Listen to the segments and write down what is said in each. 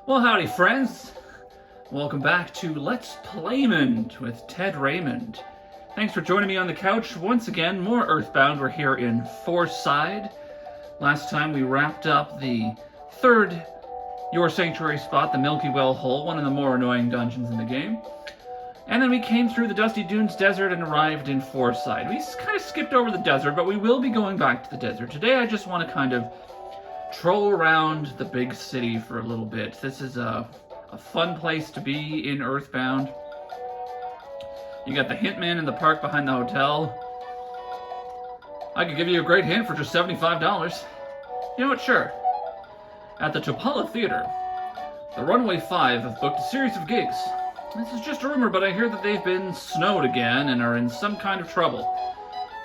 Well, howdy, friends. Welcome back to Let's Playmond with Ted Raymond. Thanks for joining me on the couch once again. More EarthBound. We're here in Fourside. Last time we wrapped up the third Your Sanctuary spot, the Milky Well Hole, one of the more annoying dungeons in the game. And then we came through the Dusty Dunes Desert and arrived in Fourside. We kind of skipped over the desert, but we will be going back to the desert. Today I just want to kind of troll around the big city for a little bit. This is a fun place to be in EarthBound. You got the hint man in the park behind the hotel. I could give you a great hint for just $75. You know what? Sure. At the Topala Theater, the Runaway Five have booked a series of gigs. This is just a rumor, but I hear that they've been snowed again and are in some kind of trouble.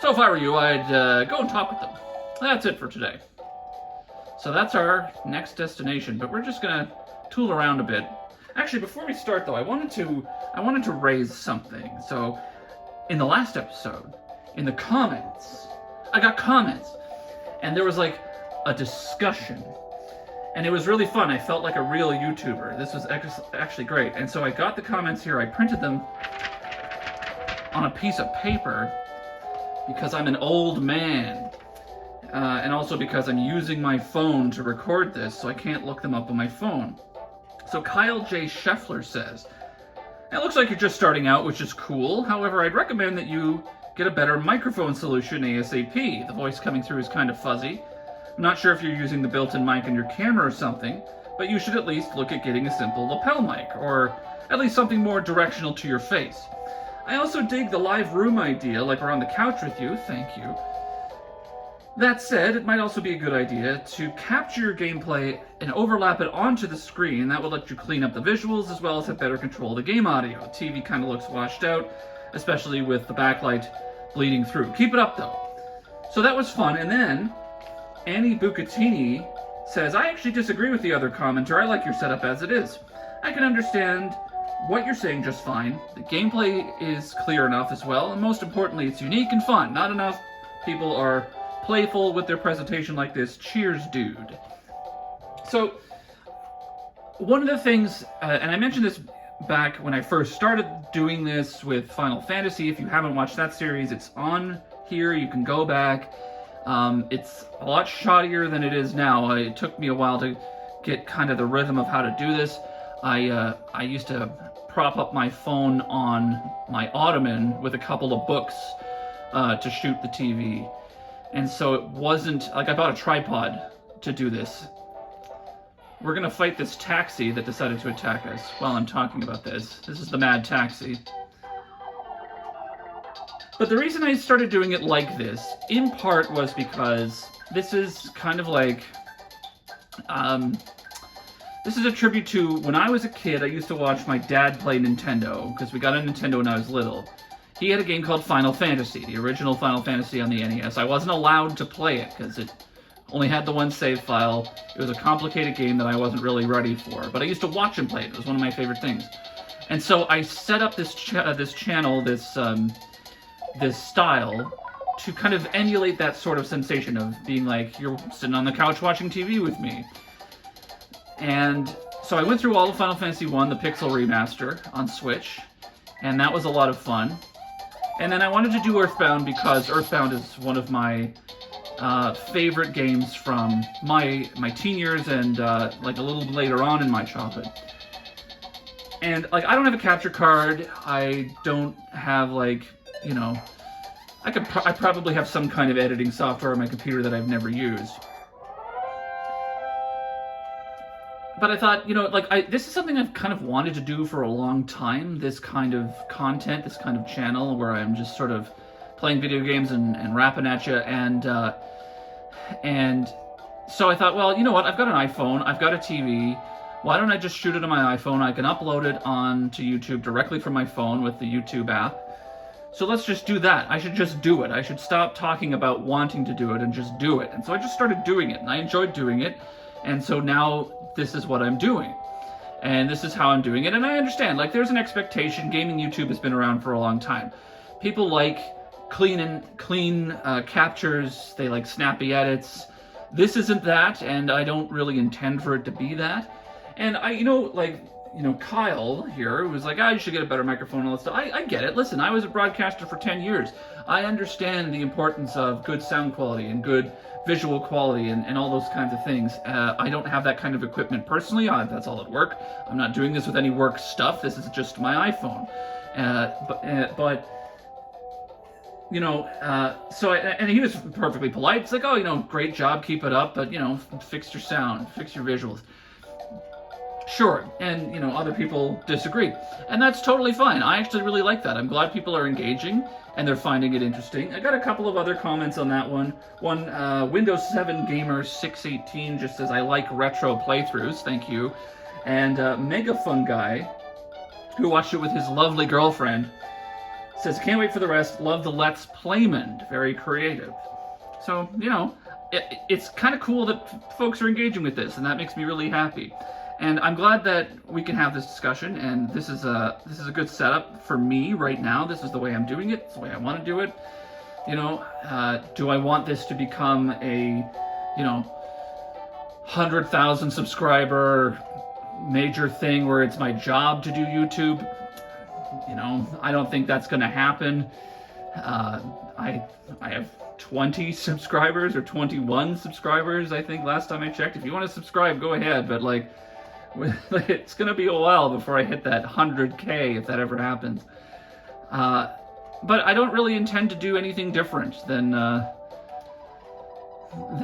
So if I were you, I'd go and talk with them. That's it for today. So that's our next destination, but we're just gonna tool around a bit. Actually, before we start though, I wanted to raise something. So in the last episode, in the comments, I got comments, and there was like a discussion, and it was really fun. I felt like a real YouTuber. This was actually great. And so I got the comments here, I printed them on a piece of paper because I'm an old man. And also because I'm using my phone to record this, so I can't look them up on my phone. So Kyle J. Scheffler says, "It looks like you're just starting out, which is cool. However, I'd recommend that you get a better microphone solution ASAP. The voice coming through is kind of fuzzy. I'm not sure if you're using the built-in mic in your camera or something, but you should at least look at getting a simple lapel mic, or at least something more directional to your face. I also dig the live room idea, like we're on the couch with you. Thank you. That said, it might also be a good idea to capture your gameplay and overlap it onto the screen. That will let you clean up the visuals as well as have better control of the game audio. TV kind of looks washed out, especially with the backlight bleeding through. Keep it up though." So that was fun. And then Annie Bucatini says, "I actually disagree with the other commenter. I like your setup as it is. I can understand what you're saying just fine. The gameplay is clear enough as well, and most importantly, it's unique and fun. Not enough people are playful with their presentation like this. Cheers, dude." So, one of the things, and I mentioned this back when I first started doing this with Final Fantasy. If you haven't watched that series, it's on here. You can go back. It's a lot shoddier than it is now. It took me a while to get kind of the rhythm of how to do this. I used to prop up my phone on my ottoman with a couple of books to shoot the TV. And so it wasn't, like I bought a tripod to do this. We're gonna fight this taxi that decided to attack us while I'm talking about this. This is the mad taxi. But the reason I started doing it like this, in part, was because this is kind of like, this is a tribute to when I was a kid. I used to watch my dad play Nintendo, because we got a Nintendo when I was little. He had a game called Final Fantasy, the original Final Fantasy on the NES. I wasn't allowed to play it because it only had the one save file. It was a complicated game that I wasn't really ready for, but I used to watch him play it. It was one of my favorite things. And so I set up this channel, this style, to kind of emulate that sort of sensation of being like, you're sitting on the couch watching TV with me. And so I went through all of Final Fantasy 1, the Pixel Remaster on Switch, and that was a lot of fun. And then I wanted to do EarthBound because EarthBound is one of my favorite games from my teen years and like a little later on in my childhood. And like, I don't have a capture card. I don't have, like, you know, I probably have some kind of editing software on my computer that I've never used. But I thought, you know, like, this is something I've kind of wanted to do for a long time, this kind of content, this kind of channel where I'm just sort of playing video games and rapping at you, and so I thought, well, you know what, I've got an iPhone, I've got a TV, why don't I just shoot it on my iPhone? I can upload it onto YouTube directly from my phone with the YouTube app. So let's just do that. I should just do it. I should stop talking about wanting to do it and just do it. And so I just started doing it, and I enjoyed doing it, and so now this is what I'm doing. And this is how I'm doing it, and I understand, like, there's an expectation. Gaming YouTube has been around for a long time. People like clean captures, they like snappy edits. This isn't that, and I don't really intend for it to be that. And Kyle here was like, I should get a better microphone and all that stuff. I get it. Listen, I was a broadcaster for 10 years. I understand the importance of good sound quality and good visual quality and all those kinds of things. I don't have that kind of equipment personally. That's all at work. I'm not doing this with any work stuff. This is just my iPhone. And he was perfectly polite. It's like, oh, great job, keep it up, but, fix your sound, fix your visuals. Sure, and, other people disagree. And that's totally fine. I actually really like that. I'm glad people are engaging and they're finding it interesting. I got a couple of other comments on that one. Windows 7 Gamer 618 just says, I like retro playthroughs, thank you. And Mega Fun Guy, who watched it with his lovely girlfriend, says, can't wait for the rest, love the Let's Playmond, very creative. So, it's kind of cool that folks are engaging with this, and that makes me really happy. And I'm glad that we can have this discussion, and this is a good setup for me right now. This is the way I'm doing it. It's the way I want to do it. Do I want this to become a, 100,000 subscriber major thing where it's my job to do YouTube? I don't think that's going to happen. I have 20 subscribers or 21 subscribers, I think, last time I checked. If you want to subscribe, go ahead, but it's going to be a while before I hit that 100K, if that ever happens. But I don't really intend to do anything different than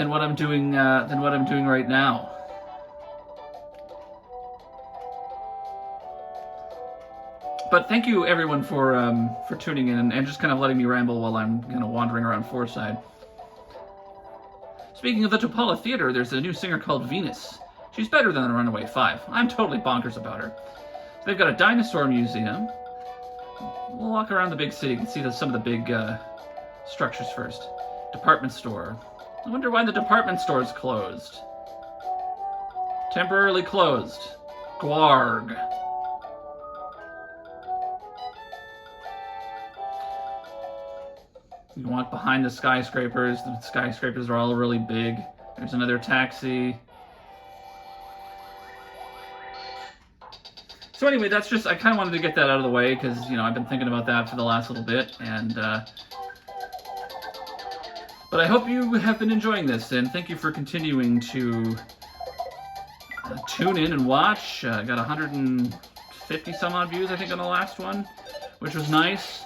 what I'm doing right now. But thank you, everyone, for tuning in and just kind of letting me ramble while I'm wandering around Fourside. Speaking of the Topala Theater, there's a new singer called Venus. She's better than the Runaway Five. I'm totally bonkers about her. So they've got a dinosaur museum. We'll walk around the big city and see some of the big structures first. Department store. I wonder why the department store is closed. Temporarily closed. Gwarg. You can walk behind the skyscrapers. The skyscrapers are all really big. There's another taxi. So anyway, that's just, I kind of wanted to get that out of the way because, I've been thinking about that for the last little bit. And, but I hope you have been enjoying this, and thank you for continuing to tune in and watch. I got 150 some odd views, I think, on the last one, which was nice.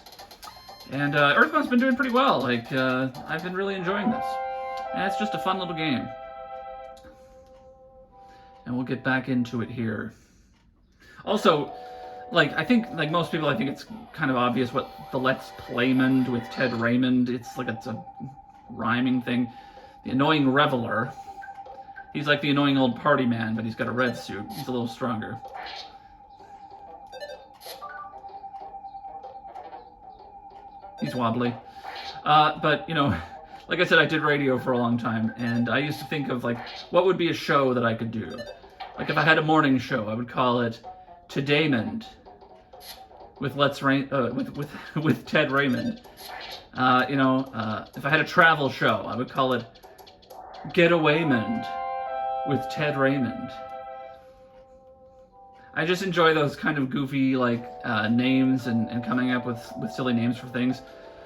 And EarthBound's been doing pretty well. I've been really enjoying this. And it's just a fun little game. And we'll get back into it here. Also, I think, most people, I think it's kind of obvious what the Let's Playmond with Ted Raymond, it's a rhyming thing. The annoying reveler. He's like the annoying old party man, but he's got a red suit. He's a little stronger. He's wobbly. But, like I said, I did radio for a long time, and I used to think of, what would be a show that I could do? If I had a morning show, I would call it Todaymond with with Ted Raymond. If I had a travel show, I would call it Getawaymond with Ted Raymond. I just enjoy those kind of goofy names and coming up with silly names for things.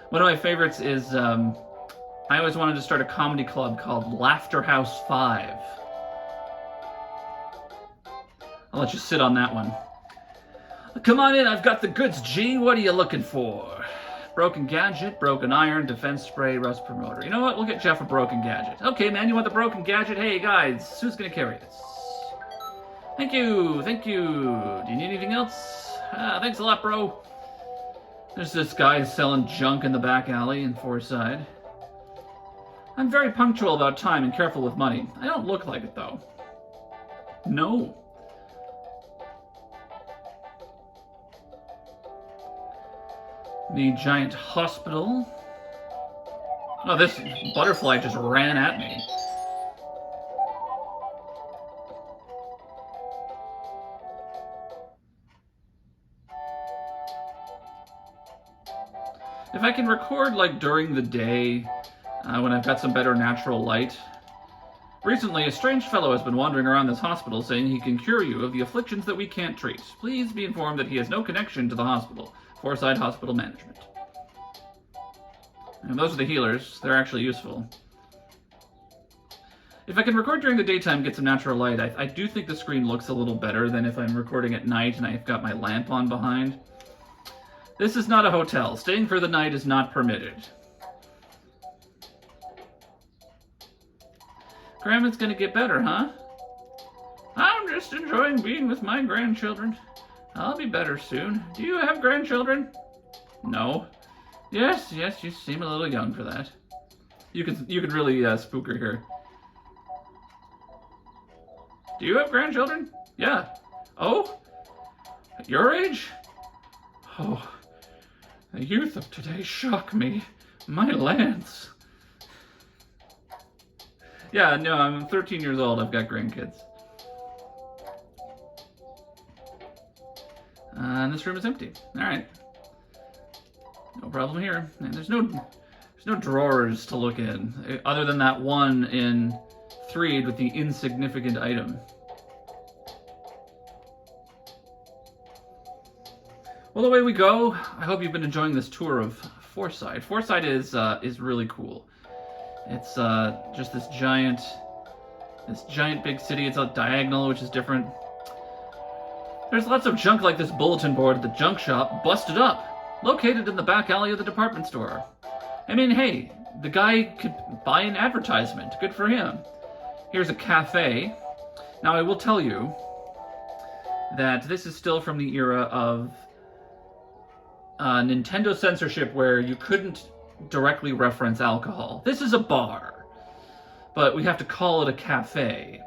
One of my favorites is I always wanted to start a comedy club called Laughter House 5. I'll let you sit on that one. Come on in, I've got the goods, G. What are you looking for? Broken gadget, broken iron, defense spray, rust promoter. You know what? We'll get Jeff a broken gadget. Okay, man, you want the broken gadget? Hey, guys, who's gonna carry this? Thank you, thank you. Do you need anything else? Thanks a lot, bro. There's this guy selling junk in the back alley in Fourside. I'm very punctual about time and careful with money. I don't look like it, though. No. The giant hospital. Oh, this butterfly just ran at me. If I can record during the day, when I've got some better natural light, Recently, a strange fellow has been wandering around this hospital saying he can cure you of the afflictions that we can't treat. Please be informed that he has no connection to the hospital. Fourside Hospital Management. And those are the healers. They're actually useful. If I can record during the daytime, get some natural light, I do think the screen looks a little better than if I'm recording at night and I've got my lamp on behind. This is not a hotel. Staying for the night is not permitted. Grandma's gonna get better, huh? I'm just enjoying being with my grandchildren. I'll be better soon. Do you have grandchildren? No. Yes, you seem a little young for that. You could really spook her here. Do you have grandchildren? Yeah. Oh? At your age? Oh, the youth of today shock me. My lance. Yeah, no, I'm 13 years old. I've got grandkids. And this room is empty. All right. No problem here. And there's no drawers to look in, other than that one in Threed with the insignificant item. Well, away we go. I hope you've been enjoying this tour of Fourside. Fourside is really cool. It's just this giant big city. It's a diagonal, which is different. There's lots of junk like this bulletin board at the junk shop, busted up, located in the back alley of the department store. I mean, hey, the guy could buy an advertisement. Good for him. Here's a cafe. Now, I will tell you that this is still from the era of Nintendo censorship where you couldn't directly reference alcohol. This is a bar, but we have to call it a cafe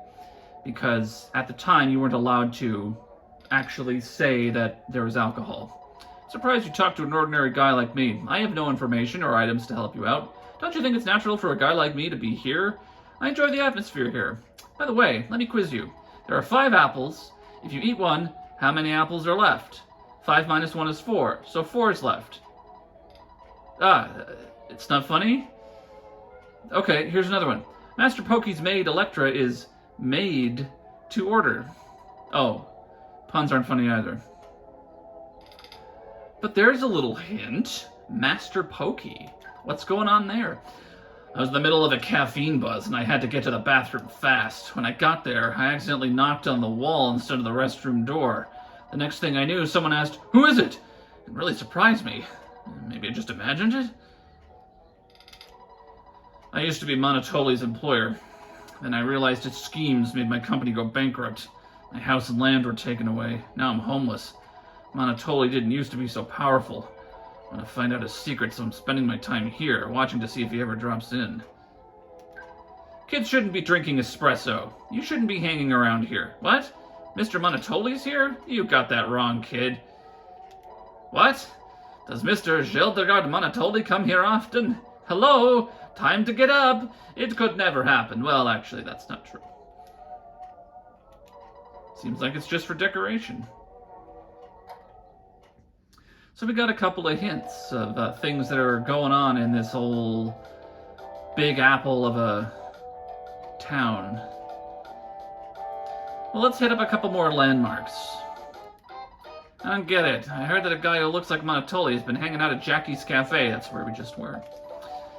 because at the time you weren't allowed to actually say that there was alcohol. Surprised you talked to an ordinary guy like me. I have no information or items to help you out. Don't you think it's natural for a guy like me to be here? I enjoy the atmosphere here. By the way, let me quiz you. There are 5 apples. If you eat one, how many apples are left? 5 minus 1 is 4, so 4 is left. It's not funny? Okay, here's another one. Master Pokey's maid, Electra, is made to order. Oh, puns aren't funny either. But there's a little hint. Master Pokey. What's going on there? I was in the middle of a caffeine buzz and I had to get to the bathroom fast. When I got there, I accidentally knocked on the wall instead of the restroom door. The next thing I knew, someone asked, "Who is it?" It really surprised me. Maybe I just imagined it? I used to be Monotoli's employer. Then I realized its schemes made my company go bankrupt. My house and land were taken away. Now I'm homeless. Monotoli didn't used to be so powerful. I want to find out his secret, so I'm spending my time here, watching to see if he ever drops in. Kids shouldn't be drinking espresso. You shouldn't be hanging around here. What? Mr. Monotoli's here? You got that wrong, kid. What? Does Mr. Gildegard Monotoli come here often? Hello? Time to get up. It could never happen. Well, actually, that's not true. Seems like it's just for decoration. So we got a couple of hints of things that are going on in this whole big apple of a town. Well, let's hit up a couple more landmarks. I don't get it. I heard that a guy who looks like Monotoli has been hanging out at Jackie's Cafe. That's where we just were.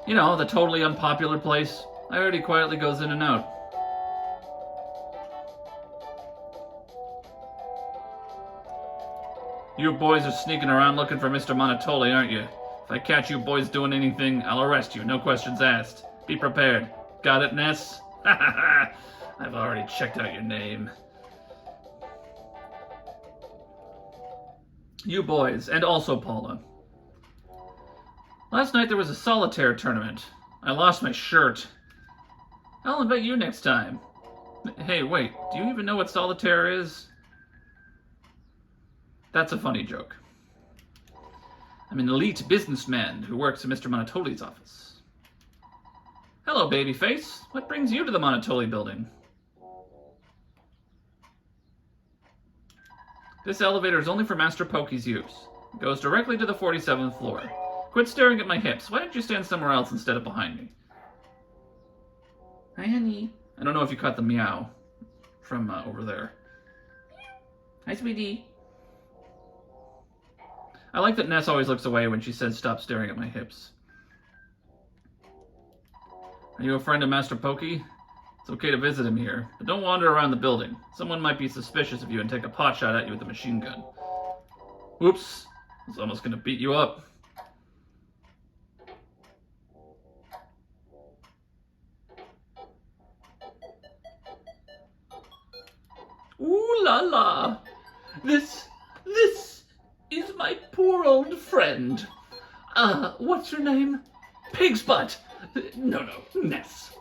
You know, the totally unpopular place. I heard he quietly goes in and out. You boys are sneaking around looking for Mr. Monotoli, aren't you? If I catch you boys doing anything, I'll arrest you. No questions asked. Be prepared. Got it, Ness? Ha ha ha! I've already checked out your name. You boys, and also Paula. Last night there was a solitaire tournament. I lost my shirt. I'll invite you next time. Hey, wait, do you even know what solitaire is? That's a funny joke. I'm an elite businessman who works at Mr. Monotoli's office. Hello, babyface. What brings you to the Monotoli building? This elevator is only for Master Pokey's use. It goes directly to the 47th floor. Quit staring at my hips. Why don't you stand somewhere else instead of behind me? Hi, honey. I don't know if you caught the meow from over there. Hi, sweetie. I like that Ness always looks away when she says stop staring at my hips. Are you a friend of Master Pokey? It's okay to visit him here, but don't wander around the building. Someone might be suspicious of you and take a pot shot at you with a machine gun. Whoops. I was almost gonna beat you up. Ooh la la! This is my poor old friend. What's your name? Pig's Butt! No, Ness.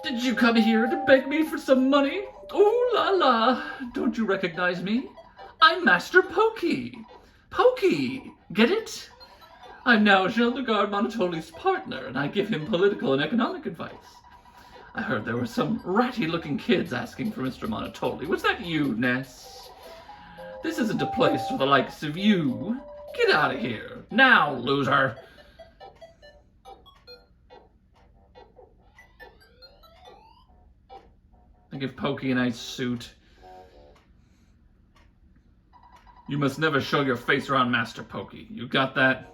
Did you come here to beg me for some money? Ooh la la! Don't you recognize me? I'm Master Pokey. Pokey! Get it? I'm now Gildegard Monotoli's partner, and I give him political and economic advice. I heard there were some ratty-looking kids asking for Mr. Monotoli. Was that you, Ness? This isn't a place for the likes of you. Get out of here. Now, loser. I give Pokey a nice suit. You must never show your face around Master Pokey. You got that?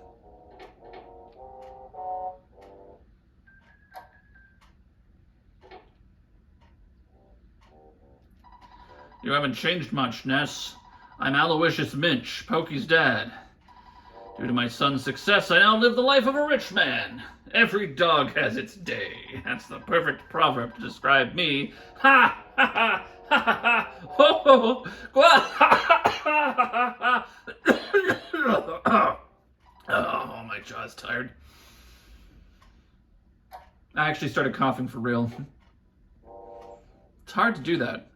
You haven't changed much, Ness. I'm Aloysius Minch, Pokey's dad. Due to my son's success, I now live the life of a rich man. Every dog has its day. That's the perfect proverb to describe me. Ha! Ha! Ha! Ha! Ha! Ho! Ho! Oh, my jaw's tired. I actually started coughing for real. It's hard to do that.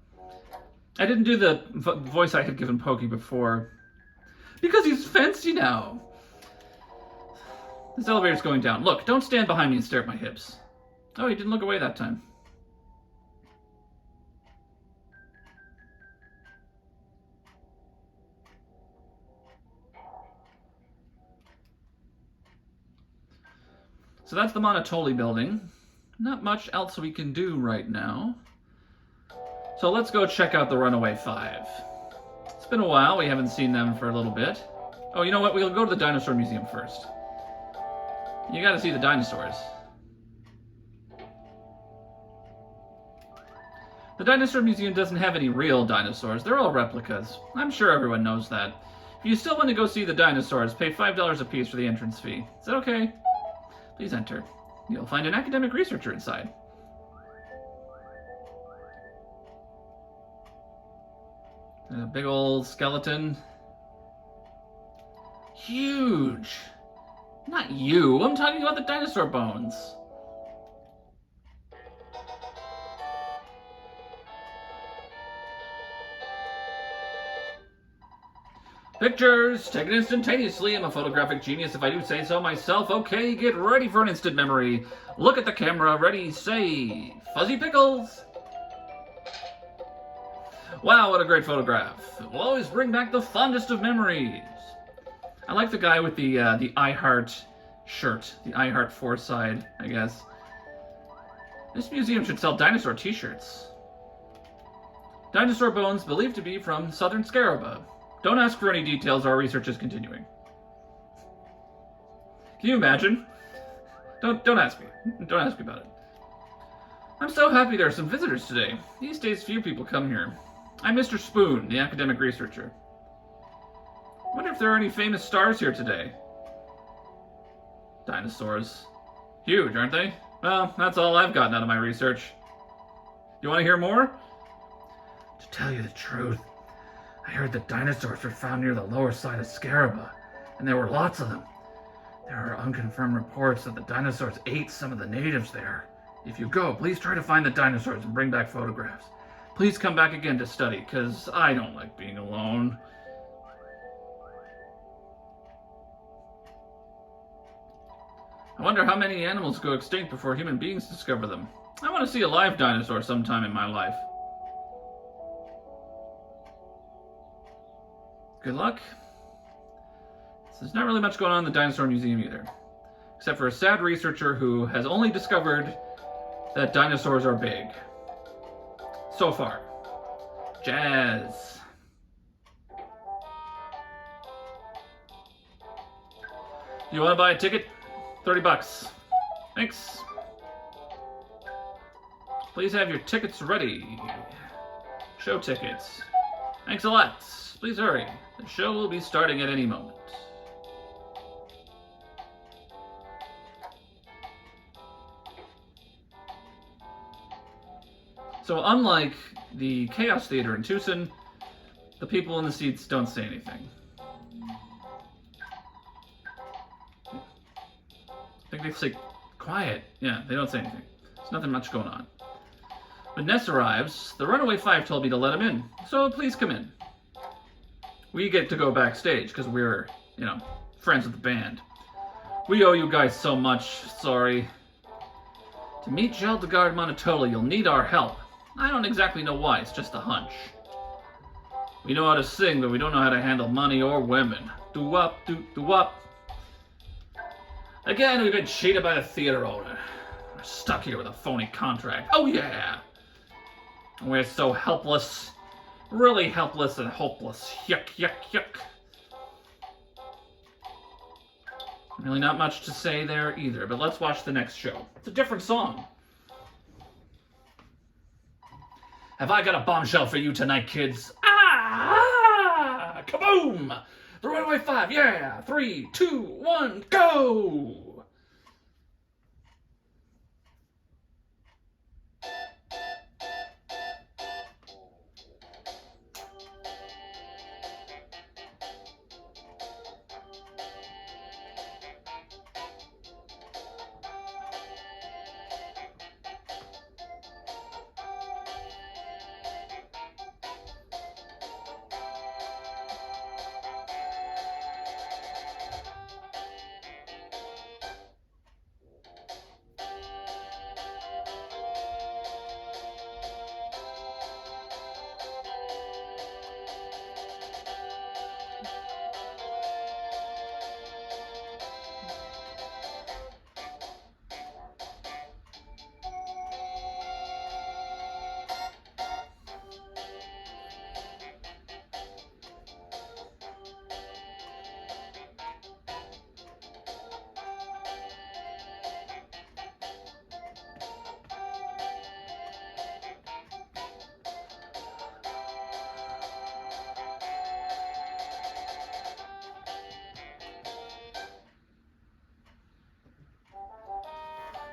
I didn't do the voice I had given Pokey before. Because he's fancy now. This elevator's going down. Look, don't stand behind me and stare at my hips. Oh, he didn't look away that time. So that's the Monotoli building. Not much else we can do right now. So let's go check out the Runaway Five. It's been a while. We haven't seen them for a little bit. Oh, you know what? We'll go to the Dinosaur Museum first. You gotta see the dinosaurs. The Dinosaur Museum doesn't have any real dinosaurs. They're all replicas. I'm sure everyone knows that. If you still want to go see the dinosaurs, pay $5 a piece for the entrance fee. Is that okay? Please enter. You'll find an academic researcher inside. A big old skeleton. Huge! Not you, I'm talking about the dinosaur bones. Pictures, taken instantaneously. I'm a photographic genius if I do say so myself. Okay, get ready for an instant memory. Look at the camera, ready, say, Fuzzy Pickles. Wow, what a great photograph. It will always bring back the fondest of memories. I like the guy with the I Heart shirt. The I Heart Fourside, I guess. This museum should sell dinosaur t-shirts. Dinosaur bones believed to be from southern Scaraba. Don't ask for any details, our research is continuing. Can you imagine? Don't ask me. Don't ask me about it. I'm so happy there are some visitors today. These days few people come here. I'm Mr. Spoon, the academic researcher. Wonder if there are any famous stars here today. Dinosaurs. Huge, aren't they? Well, that's all I've gotten out of my research. You want to hear more? To tell you the truth, I heard that dinosaurs were found near the lower side of Scaraba, and there were lots of them. There are unconfirmed reports that the dinosaurs ate some of the natives there. If you go, please try to find the dinosaurs and bring back photographs. Please come back again to study, because I don't like being alone. I wonder how many animals go extinct before human beings discover them. I want to see a live dinosaur sometime in my life. Good luck. So there's not really much going on in the Dinosaur Museum either. Except for a sad researcher who has only discovered that dinosaurs are big. So far. Jazz. You want to buy a ticket? $30. Thanks. Please have your tickets ready. Show tickets. Thanks a lot. Please hurry. The show will be starting at any moment. So unlike the Chaos Theater in Tucson, the people in the seats don't say anything. I think they say quiet. Yeah, they don't say anything. There's nothing much going on. When Ness arrives, the Runaway Five told me to let him in, so please come in. We get to go backstage because we're, friends with the band. We owe you guys so much, sorry. To meet Jeldegard Monotoli, you'll need our help. I don't exactly know why, it's just a hunch. We know how to sing, but we don't know how to handle money or women. Do-wop, do-wop. Again, we've been cheated by the theater owner. We're stuck here with a phony contract. Oh yeah! We're so helpless. Really helpless and hopeless. Yuck, yuck, yuck. Really not much to say there either, but let's watch the next show. It's a different song. Have I got a bombshell for you tonight, kids? Ah! Kaboom! The Runaway Five, yeah! 3, 2, 1, go!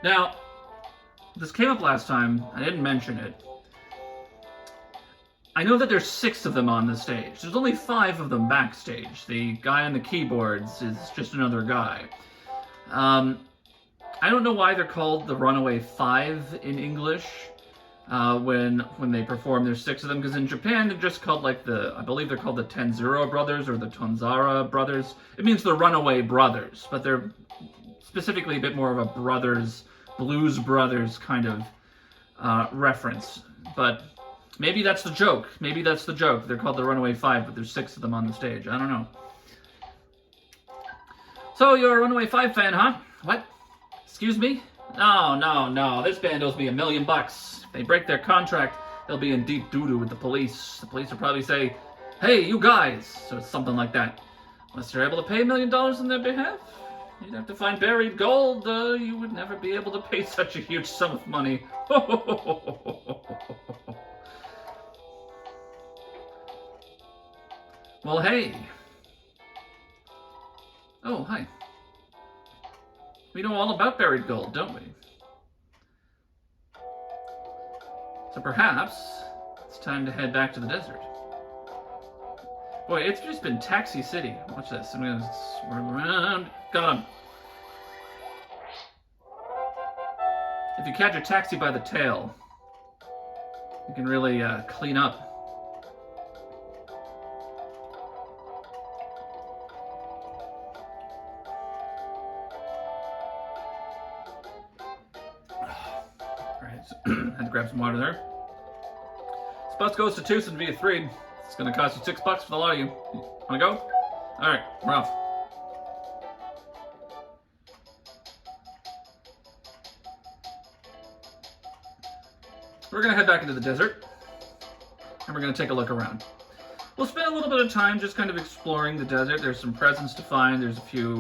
Now, this came up last time. I didn't mention it. I know that there's 6 of them on the stage. There's only 5 of them backstage. The guy on the keyboards is just another guy. I don't know why they're called the Runaway Five in English when they perform. There's 6 of them, because in Japan they're just called I believe they're called the Tenzuro brothers or the Tonzara brothers. It means the Runaway Brothers, but they're specifically a bit more of a Blues Brothers kind of reference. But maybe that's the joke. Maybe that's the joke. They're called the Runaway Five, but there's 6 of them on the stage. I don't know. So you're a Runaway Five fan, huh? What? Excuse me? No. This band owes me $1 million. If they break their contract, they'll be in deep doo-doo with the police. The police will probably say, "Hey, you guys." So it's something like that. Unless you're able to pay $1 million on their behalf. You'd have to find buried gold. You would never be able to pay such a huge sum of money. Well, hey. Oh, hi. We know all about buried gold, don't we? So perhaps it's time to head back to the desert. Boy, it's just been Taxi City. Watch this. I'm gonna swirl around. Got him. If you catch a taxi by the tail, you can really clean up. Alright, had to grab some water there. This bus goes to Tucson via 3. It's gonna cost you $6 for the lot of you. Wanna go? Alright, we're off. we're going to head back into the desert, and we're going to take a look around. We'll spend a little bit of time just kind of exploring the desert. There's some presents to find. There's a few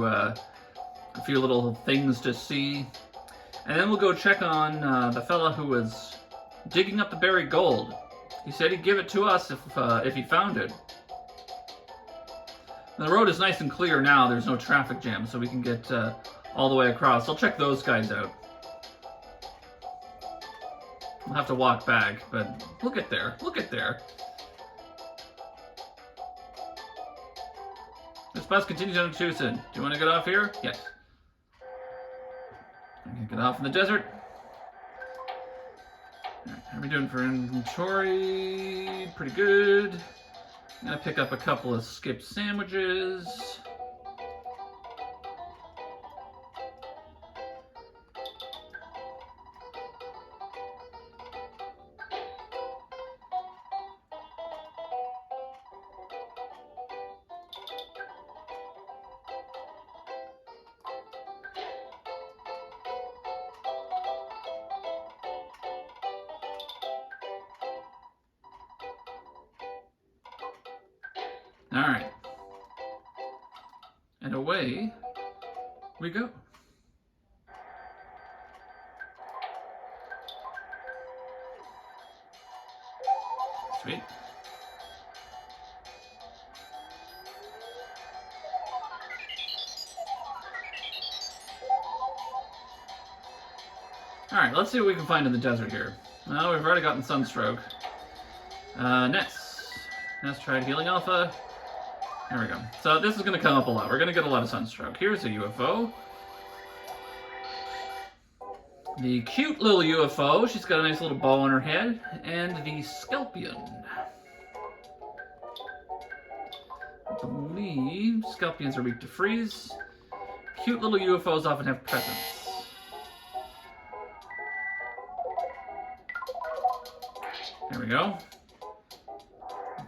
little things to see. And then we'll go check on the fella who was digging up the buried gold. He said he'd give it to us if he found it. The road is nice and clear now. There's no traffic jam, so we can get all the way across. I'll check those guys out. We'll have to walk back, but look at there. Look at there. This bus continues on to Tucson. Do you want to get off here? Yes. I'm going to get off in the desert. Alright, how are we doing for inventory? Pretty good. I'm going to pick up a couple of skip sandwiches. All right, and away we go. Sweet. All right, let's see what we can find in the desert here. Well, we've already gotten sunstroke. Nest tried healing alpha. There we go. So this is going to come up a lot. We're going to get a lot of sunstroke. Here's a UFO. The cute little UFO. She's got a nice little bow on her head. And the Scorpion. I believe Scorpions are weak to freeze. Cute little UFOs often have presents. There we go.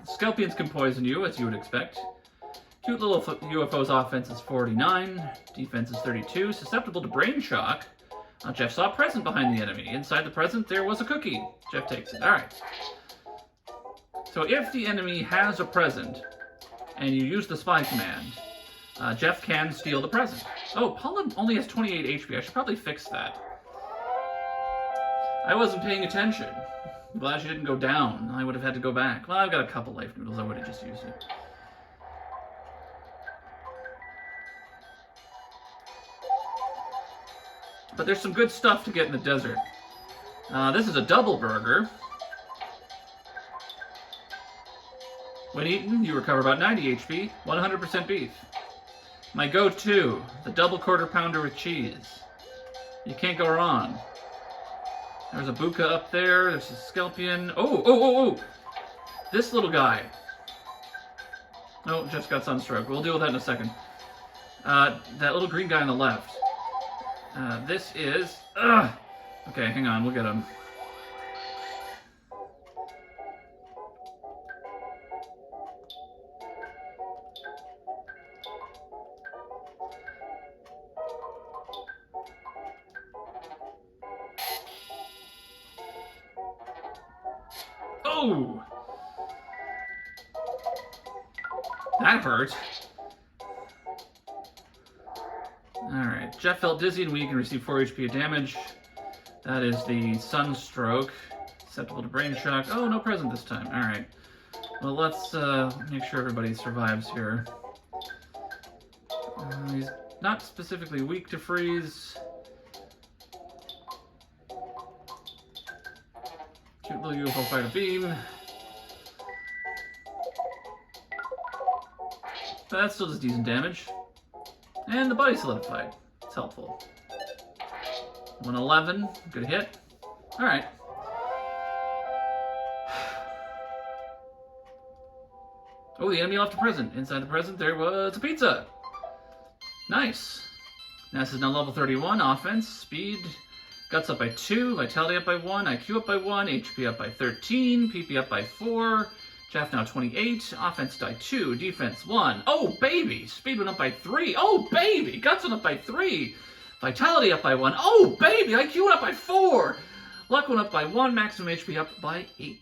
Scorpions can poison you, as you would expect. Cute little UFO's offense is 49, defense is 32, susceptible to brain shock. Jeff saw a present behind the enemy. Inside the present, there was a cookie. Jeff takes it. All right. So if the enemy has a present, and you use the spy command, Jeff can steal the present. Oh, Paula only has 28 HP. I should probably fix that. I wasn't paying attention. I'm glad she didn't go down. I would have had to go back. Well, I've got a couple life noodles. I would have just used it. But there's some good stuff to get in the desert. This is a double burger. When eaten, you recover about 90 HP, 100% beef. My go-to, the double quarter pounder with cheese. You can't go wrong. There's a Buka up there. There's a Scorpion. Oh! This little guy. Oh, just got sunstroke. We'll deal with that in a second. That little green guy on the left. This is... Okay, hang on. We'll get him. Oh! That hurt. Alright, Jeff felt dizzy and weak and received 4 HP of damage. That is the sunstroke. Susceptible to brain shock. Oh, no present this time. Alright. Well, let's make sure everybody survives here. He's not specifically weak to freeze. Cute little UFO fight a beam. But that still does decent damage. And the body solidified. It's helpful. 111. Good hit. Alright. Oh, the enemy left a present. Inside the present, there was a pizza. Nice. Ness is now level 31. Offense, speed, guts up by 2, vitality up by 1, IQ up by 1, HP up by 13, PP up by 4, Jeff now 28, offense die 2, defense 1. Oh, baby! Speed went up by 3. Oh, baby! Guts went up by 3. Vitality up by 1. Oh, baby! IQ went up by 4. Luck went up by 1, maximum HP up by 8.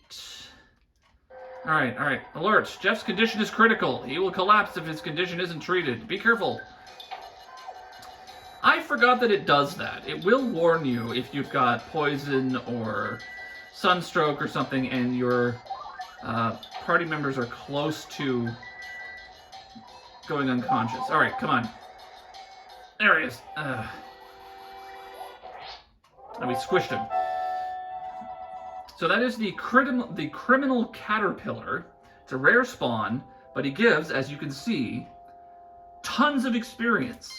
Alright. Alert. Jeff's condition is critical. He will collapse if his condition isn't treated. Be careful. I forgot that it does that. It will warn you if you've got poison or sunstroke or something and your party members are close to going unconscious. Alright, come on. There he is. And we squished him. So that is the criminal caterpillar. It's a rare spawn, but he gives, as you can see, tons of experience.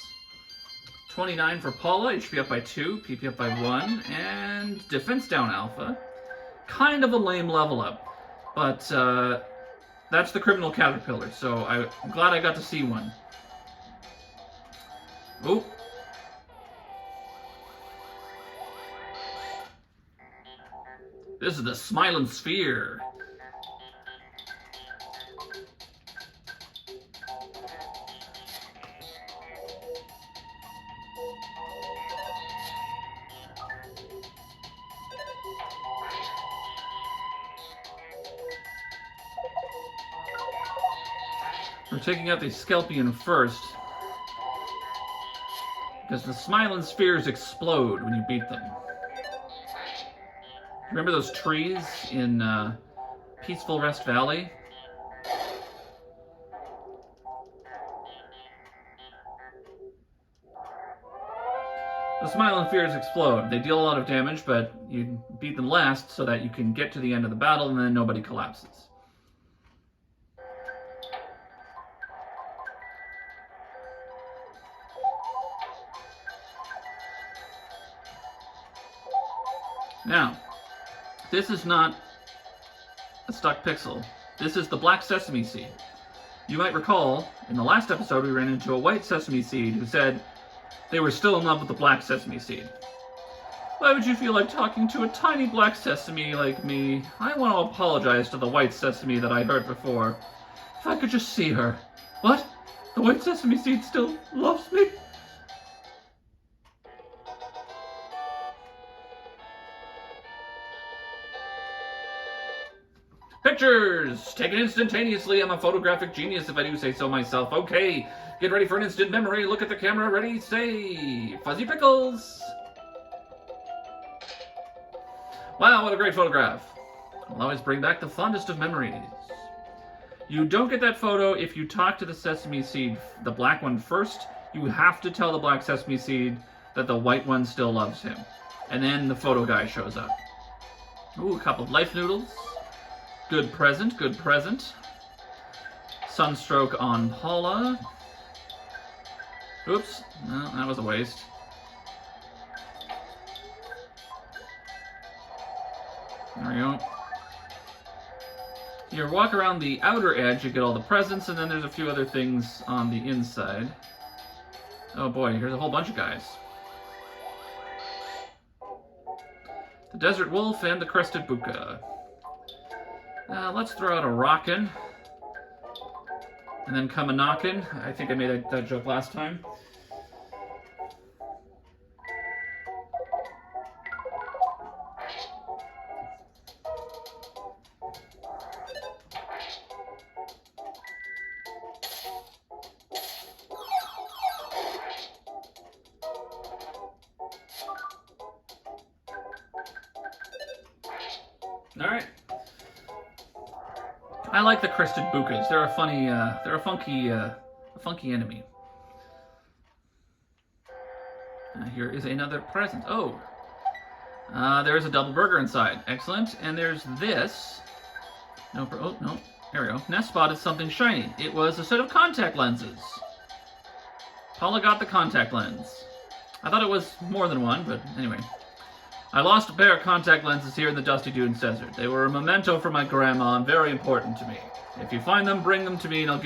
29 for Paula, HP up by 2, PP up by 1, and defense down alpha. Kind of a lame level up, but that's the criminal caterpillar, so I'm glad I got to see one. Oh. This is the Smiling Sphere. We're taking out the Skelpion first, because the Smiling Spheres explode when you beat them. Remember those trees in Peaceful Rest Valley? The Smiling Spheres explode. They deal a lot of damage, but you beat them last so that you can get to the end of the battle and then nobody collapses. Now, this is not a stuck pixel. This is the black sesame seed. You might recall, in the last episode we ran into a white sesame seed who said they were still in love with the black sesame seed. Why would you feel like talking to a tiny black sesame like me? I want to apologize to the white sesame that I heard before. If I could just see her. What? The white sesame seed still loves me? Pictures! Taken instantaneously. I'm a photographic genius if I do say so myself. Okay, get ready for an instant memory. Look at the camera. Ready, say, Fuzzy Pickles! Wow, what a great photograph. I'll always bring back the fondest of memories. You don't get that photo if you talk to the sesame seed, the black one, first. You have to tell the black sesame seed that the white one still loves him. And then the photo guy shows up. Ooh, a couple of life noodles. Good present, good present. Sunstroke on Paula. Oops, no, that was a waste. There we go. You walk around the outer edge, you get all the presents, and then there's a few other things on the inside. Oh boy, here's a whole bunch of guys. The Desert Wolf and the Crested Buka. Let's throw out a rockin'. And then come a knockin'. I think I made that joke last time. Alright. I like the Crested Bukas. They're a funny, they're a funky enemy. Here is another present. Oh, there's a double burger inside. Excellent. And there's this. No, oh no. There we go. Nest spotted something shiny. It was a set of contact lenses. Paula got the contact lens. I thought it was more than one, but anyway. I lost a pair of contact lenses here in the Dusty Dunes Desert. They were a memento for my grandma and very important to me. If you find them, bring them to me and I'll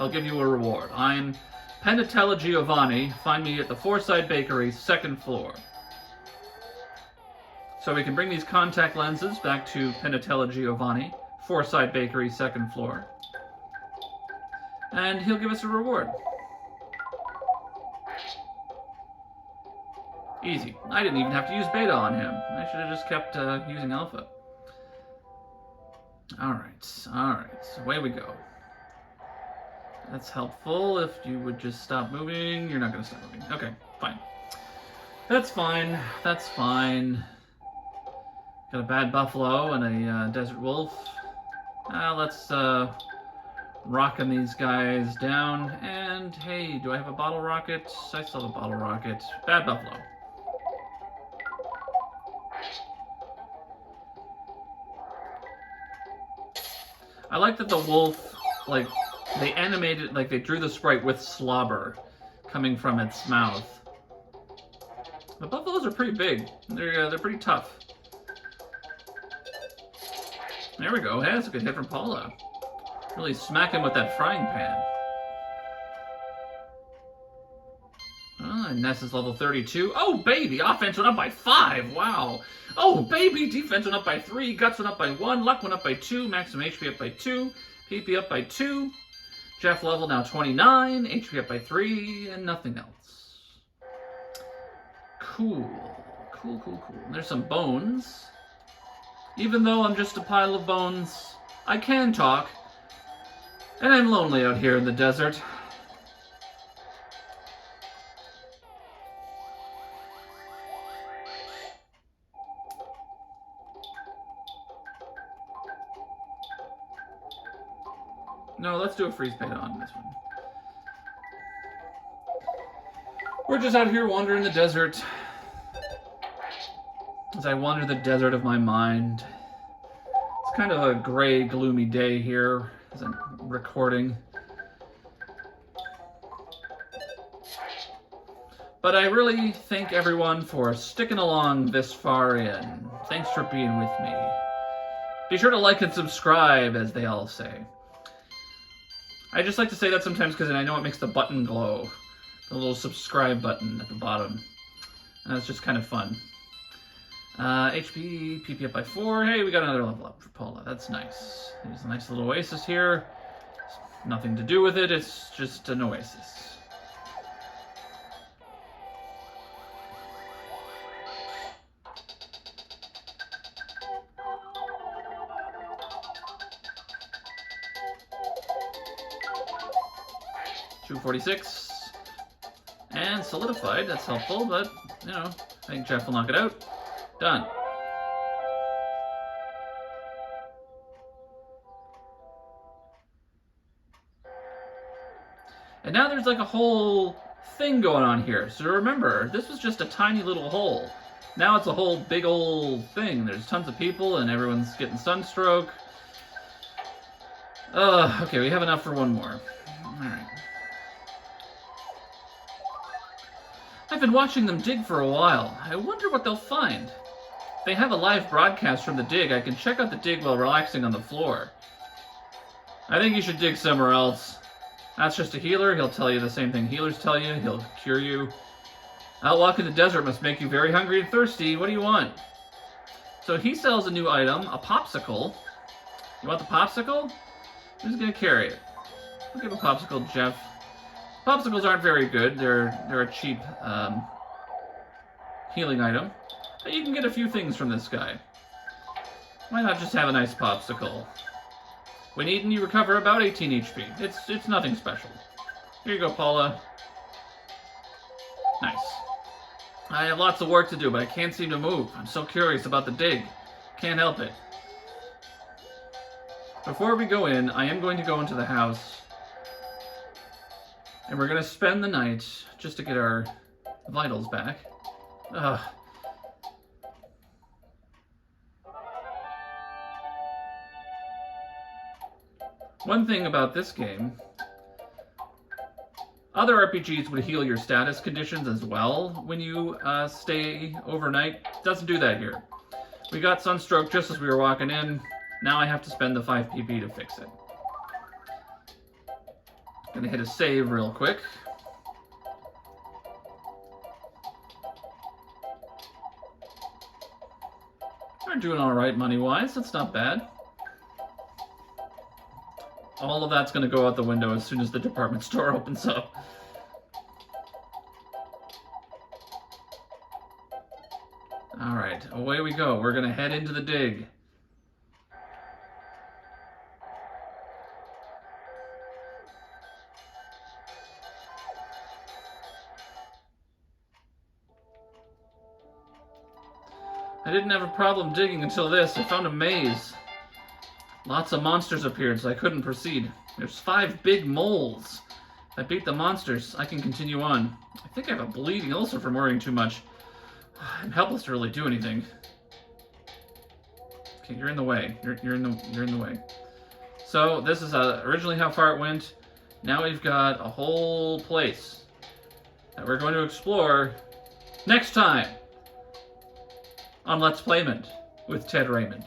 give you a reward. I'm Penatella Giovanni. Find me at the Fourside Bakery, 2nd floor. So we can bring these contact lenses back to Penatella Giovanni, Fourside Bakery, 2nd floor. And he'll give us a reward. Easy. I didn't even have to use beta on him. I should have just kept using alpha. Alright, so away we go. That's helpful. If you would just stop moving. You're not going to stop moving. Okay, fine. That's fine. That's fine. Got a bad buffalo and a desert wolf. Let's rocket these guys down. And hey, do I have a bottle rocket? I still have a bottle rocket. Bad buffalo. I like that the wolf, like, they animated, like, they drew the sprite with slobber coming from its mouth. The buffaloes are pretty big. They're pretty tough. There we go. Hey, that's a good hit from Paula. Really smack him with that frying pan. And Ness is level 32. Oh, baby! Offense went up by 5. Wow. Oh, baby! Defense went up by 3. Guts went up by 1. Luck went up by 2. Maximum HP up by 2. PP up by 2. Jeff level now 29. HP up by 3. And nothing else. Cool. Cool, cool, cool. There's some bones. Even though I'm just a pile of bones, I can talk. And I'm lonely out here in the desert. No, let's do a freeze beta on this one. We're just out here wandering the desert. As I wander the desert of my mind. It's kind of a gray, gloomy day here as I'm recording. But I really thank everyone for sticking along this far in. Thanks for being with me. Be sure to like and subscribe, as they all say. I just like to say that sometimes because I know it makes the button glow. The little subscribe button at the bottom. And that's just kind of fun. HP, PP up by 4. Hey, we got another level up for Paula. That's nice. There's a nice little oasis here. Nothing to do with it. It's just an oasis. $246. And solidified. That's helpful, but, you know, I think Jeff will knock it out. Done. And now there's like a whole thing going on here. So remember, this was just a tiny little hole. Now it's a whole big old thing. There's tons of people and everyone's getting sunstroke. Okay, we have enough for one more. Alright. I've been watching them dig for a while. I wonder what they'll find. If they have a live broadcast from the dig, I can check out the dig while relaxing on the floor. I think you should dig somewhere else. That's just a healer. He'll tell you the same thing healers tell you. He'll cure you. Out walking the desert must make you very hungry and thirsty. What do you want? So he sells a new item, a popsicle. You want the popsicle? Who's going to carry it? I'll give a popsicle to Jeff. Popsicles aren't very good. They're a cheap healing item. But you can get a few things from this guy. Why not just have a nice popsicle? When eaten, you recover about 18 HP. It's nothing special. Here you go, Paula. Nice. I have lots of work to do, but I can't seem to move. I'm so curious about the dig. Can't help it. Before we go in, I am going to go into the house. And we're going to spend the night just to get our vitals back. Ugh. One thing about this game, other RPGs would heal your status conditions as well when you stay overnight. Doesn't do that here. We got sunstroke just as we were walking in. Now I have to spend the 5 PP to fix it. Gonna hit a save real quick. We're doing alright money-wise. That's not bad. All of that's going to go out the window as soon as the department store opens up. away we go. We're gonna head into the dig. I didn't have a problem digging until this. I found a maze. Lots of monsters appeared, so I couldn't proceed. There's 5 big moles. If I beat the monsters, I can continue on. I think I have a bleeding ulcer from worrying too much. I'm helpless to really do anything. Okay, you're in the way. You're in the way. So this is originally how far it went. Now we've got a whole place that we're going to explore next time on Let's Playmond with Ted Raymond.